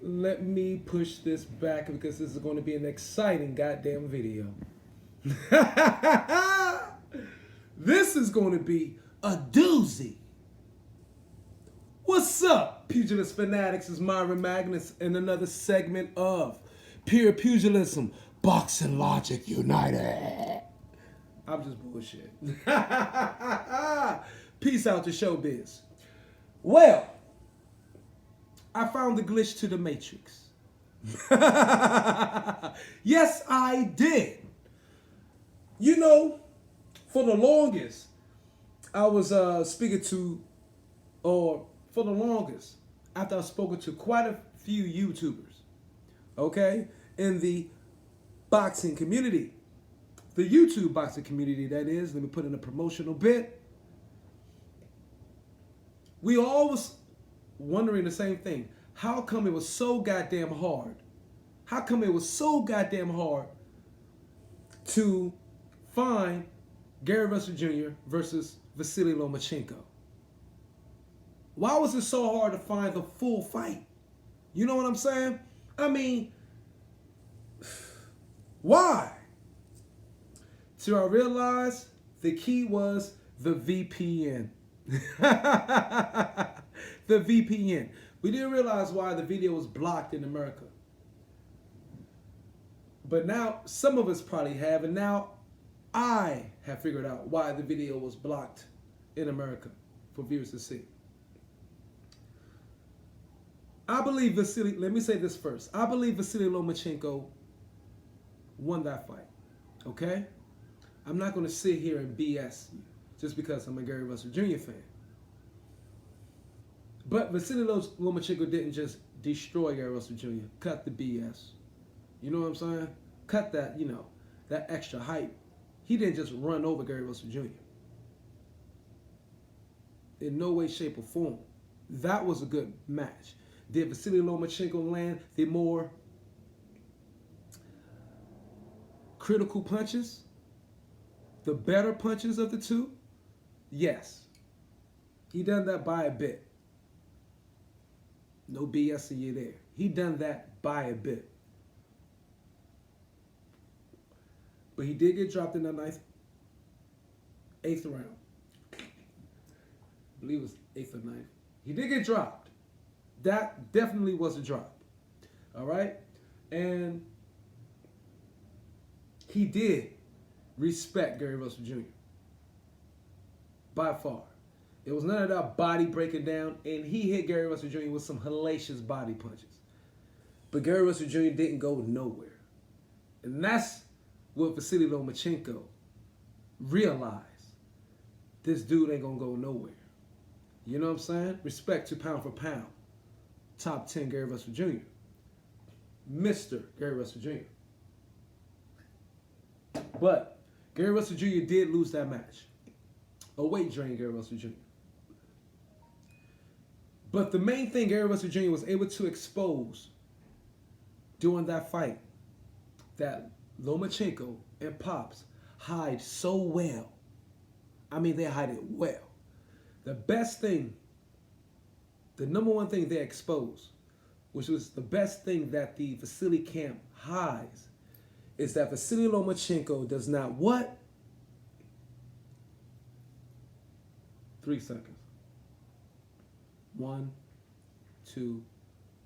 Let me push this back because this is going to be an exciting goddamn video. This is going to be a doozy. What's up, pugilist fanatics? It's Myron Magnus in another segment of Pure Pugilism, Boxing Logic United. I'm just bullshit. Peace out to showbiz. Well, I found the glitch to the Matrix. Yes, I did. You know, for the longest, I was speaking to, or for the longest, after I've spoken to quite a few YouTubers, okay, in the boxing community, the YouTube boxing community, that is, let me put in a promotional bit. We all was wondering the same thing. How come it was so goddamn hard? How come it was so goddamn hard to find Gary Russell Jr. versus Visily Lomachenko? Why was it so hard to find the full fight? You know what I'm saying? I mean, why? Till I realized the key was the VPN. The VPN. We didn't realize why the video was blocked in America. But now, some of us probably have, and now I have figured out why the video was blocked in America for viewers to see. I believe Visily, let me say this first. I believe Visily Lomachenko won that fight, okay? I'm not going to sit here and BS you just because I'm a Gary Russell Jr. fan. But Visily Lomachenko didn't just destroy Gary Russell Jr. Cut the BS. You know what I'm saying? Cut that, you know, that extra hype. He didn't just run over Gary Russell Jr. In no way, shape, or form. That was a good match. Did Visily Lomachenko land the more critical punches? The better punches of the two? Yes. He done that by a bit. No BS in you there. He done that by a bit. But he did get dropped in the eighth round. I believe it was 8th or 9th. He did get dropped. That definitely was a drop. All right? And he did respect Gary Russell Jr. by far. It was none of that body breaking down, and he hit Gary Russell Jr. with some hellacious body punches. But Gary Russell Jr. didn't go nowhere. And that's what Visily Lomachenko realized. This dude ain't gonna go nowhere. You know what I'm saying? Respect to pound for pound. Top 10 Gary Russell Jr. Mr. Gary Russell Jr. But Gary Russell Jr. did lose that match. A weight drain, Gary Russell Jr. But the main thing Gary Russell Jr. was able to expose during that fight, that Lomachenko and Pops hide so well. I mean, they hide it well. The best thing, the number one thing they exposed, which was the best thing that the Visily camp hides, is that Visily Lomachenko does not what? 3 seconds. 1, 2,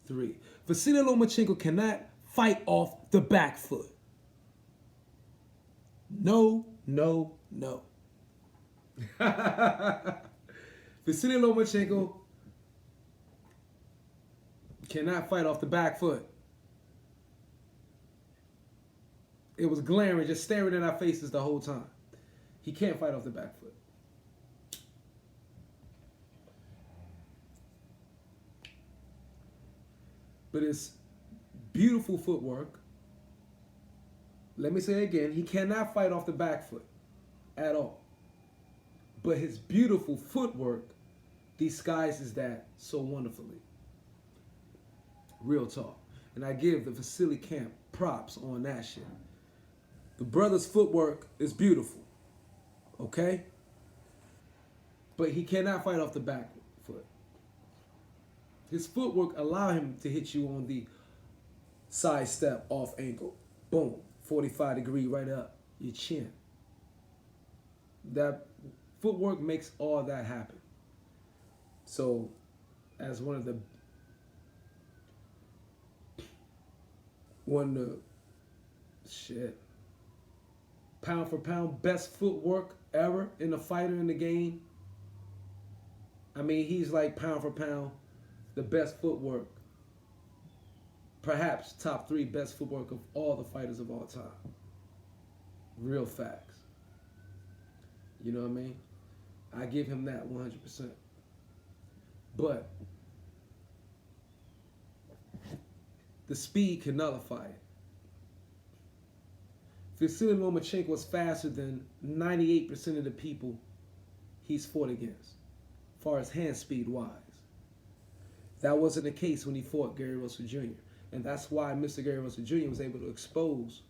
3. Visily Lomachenko cannot fight off the back foot. No, no, no. Visily Lomachenko cannot fight off the back foot. It was glaring, just staring in our faces the whole time. He can't fight off the back foot. But it's beautiful footwork. Let me say it again. He cannot fight off the back foot at all. But his beautiful footwork disguises that so wonderfully. Real talk. And I give the Visily camp props on that shit. The brother's footwork is beautiful. Okay? But he cannot fight off the back foot. His footwork allow him to hit you on the side step off ankle. Boom. 45-degree right up your chin. That footwork makes all that happen. So, as one of the pound for pound best footwork ever in a fighter in the game. I mean, he's like pound for pound the best footwork. Perhaps top 3 best footwork of all the fighters of all time. Real facts. You know what I mean? I give him that 100%. But the speed can nullify it. Visily Lomachenko was faster than 98% of the people he's fought against, as far as hand speed wise. That wasn't the case when he fought Gary Russell Jr. And that's why Mr. Gary Russell Jr. was able to expose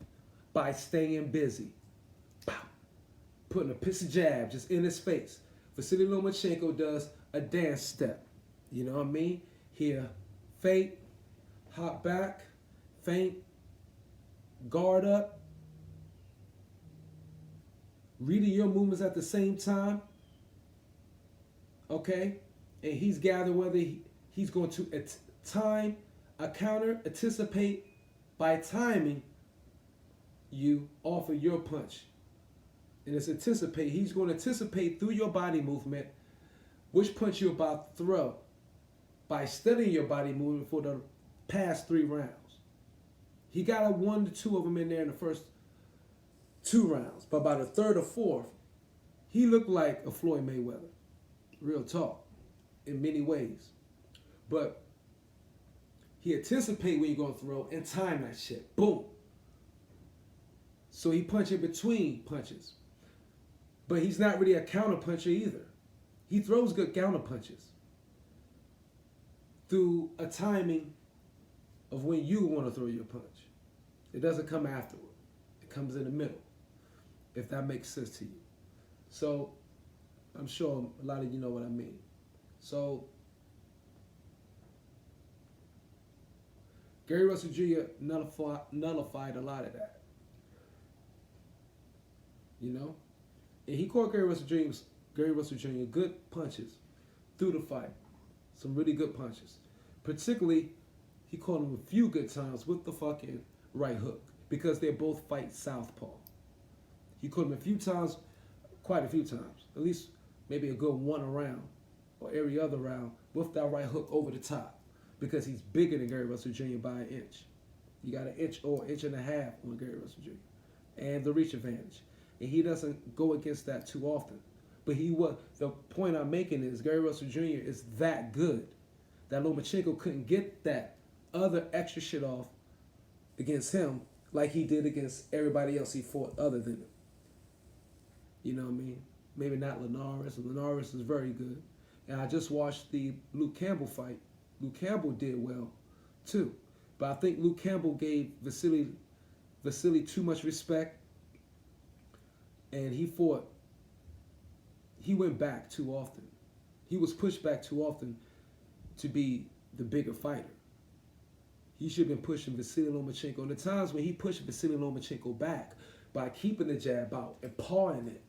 by staying busy. Pow! Putting a pistol jab just in his face. Visily Lomachenko does a dance step. You know what I mean? Here, feint, hop back, feint, guard up, reading your movements at the same time. Okay? And he's gathered whether he's going to time a counter, anticipate by timing you off of your punch. And it's anticipate. He's going to anticipate through your body movement which punch you're about to throw by studying your body movement for the past 3 rounds. He got a 1 to 2 of them in there in the first 2 rounds. But by the 3rd or 4th, he looked like a Floyd Mayweather. Real talk. In many ways. But he anticipate when you're going to throw and time that shit. Boom. So he punch in between punches. But he's not really a counter puncher either. He throws good counter punches through a timing of when you want to throw your punch. It doesn't come afterward. It comes in the middle, if that makes sense to you. So I'm sure a lot of you know what I mean. So Gary Russell Jr. nullified a lot of that. You know? And he caught Gary Russell Jr. good punches through the fight. Some really good punches. Particularly, he caught him a few good times with the fucking right hook. Because they both fight southpaw. He caught him a few times, quite a few times. At least maybe a good 1 round or every other round with that right hook over the top. Because he's bigger than Gary Russell Jr. by 1 inch. You got 1 inch or 1.5 inches on Gary Russell Jr. And the reach advantage. And he doesn't go against that too often. But the point I'm making is Gary Russell Jr. is that good that Lomachenko couldn't get that other extra shit off against him like he did against everybody else he fought other than him. You know what I mean? Maybe not Linares. Linares is very good. And I just watched the Luke Campbell fight. Luke Campbell did well, too. But I think Luke Campbell gave Visily too much respect. And he went back too often. He was pushed back too often to be the bigger fighter. He should have been pushing Visily Lomachenko. And the times when he pushed Visily Lomachenko back by keeping the jab out and pawing it.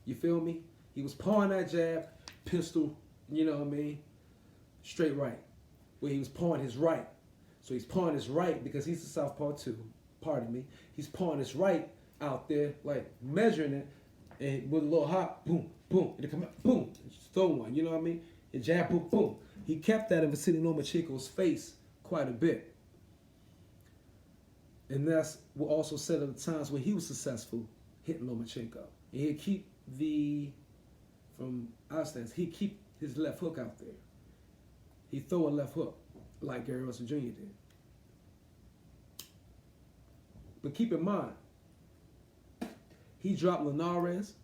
You feel me? He was pawing that jab, pistol, you know what I mean? Straight right. Where he was pawing his right. So he's pawing his right because he's a southpaw too. Pardon me. He's pawing his right out there, like measuring it, and with a little hop, boom, boom, and it come out, boom, just throw one, you know what I mean? And jab, boom, boom. He kept that in Visily Lomachenko's face quite a bit. And that's what also said at the times when he was successful hitting Lomachenko. And he'd keep he'd keep his left hook out there. He'd throw a left hook like Gary Russell Jr. did. But keep in mind, he dropped Linares.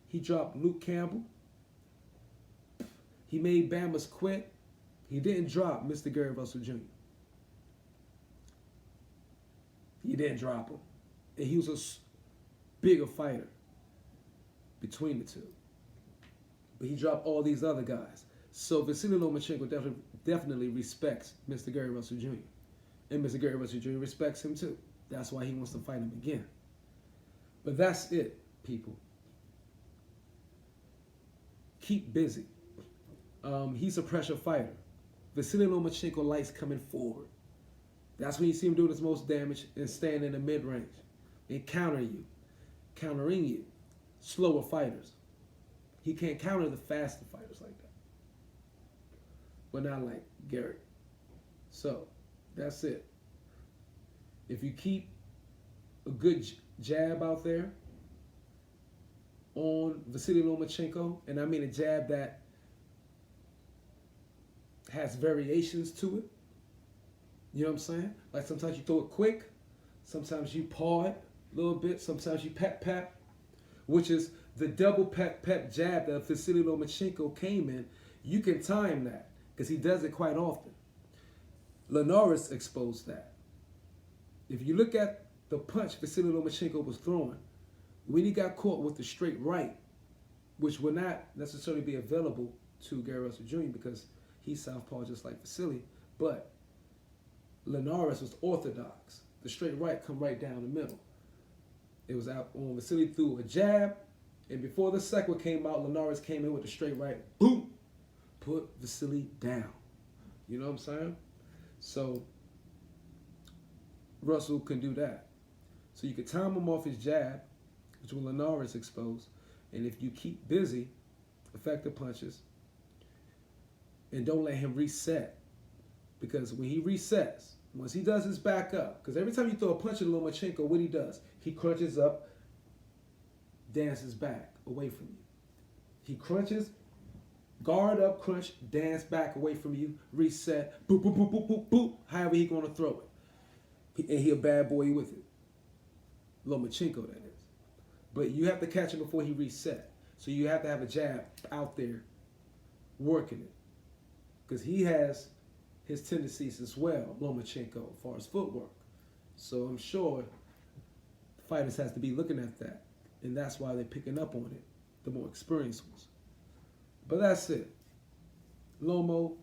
He dropped Luke Campbell. He made Bama's quit. He didn't drop Mr. Gary Russell Jr. He didn't drop him. And he was a bigger fighter between the two. But he dropped all these other guys. So Visily Lomachenko definitely respects Mr. Gary Russell Jr. And Mr. Gary Russell Jr. respects him too. That's why he wants to fight him again. But that's it, people. Keep busy. He's a pressure fighter. Visily Lomachenko likes coming forward. That's when you see him doing his most damage and staying in the mid-range and countering you. Slower fighters. He can't counter the faster fighters like that. But not like Gary. So, that's it. If you keep a good jab out there on Visily Lomachenko, and I mean a jab that has variations to it, you know what I'm saying? Like sometimes you throw it quick, sometimes you paw it a little bit, sometimes you pat, which is the double pat jab that Visily Lomachenko came in. You can time that because he does it quite often. Linares exposed that. If you look at the punch Visily Lomachenko was throwing, when he got caught with the straight right, which would not necessarily be available to Gary Russell Jr. because he's southpaw just like Visily, but Linares was orthodox. The straight right come right down the middle. It was out on Visily threw a jab, and before the second one came out, Linares came in with the straight right, boom, put Visily down. You know what I'm saying? So Russell can do that. So you can time him off his jab, which will Linares expose, and if you keep busy, effective punches, and don't let him reset, because when he resets, once he does his back up, because every time you throw a punch at Lomachenko, what he does, he crunches up, dances back away from you. He crunches, guard up, crunch, dance back away from you, reset, boop, boop, boop, boop, boop, boop, however he gonna throw it. And he a bad boy with it. Lomachenko, that is. But you have to catch him before he reset. So you have to have a jab out there working it. Because he has his tendencies as well, Lomachenko, as far as footwork. So I'm sure fighters has to be looking at that. And that's why they're picking up on it, the more experienced ones. But that's it. Lomo,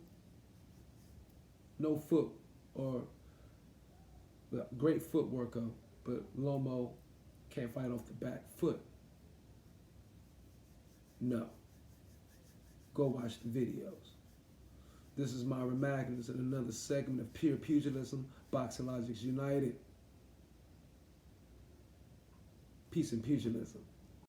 no foot, or great footwork, but Lomo can't fight off the back foot. No. Go watch the videos. This is Myra Magnus in another segment of Pure Pugilism, Boxing Logics United. Peace and pugilism.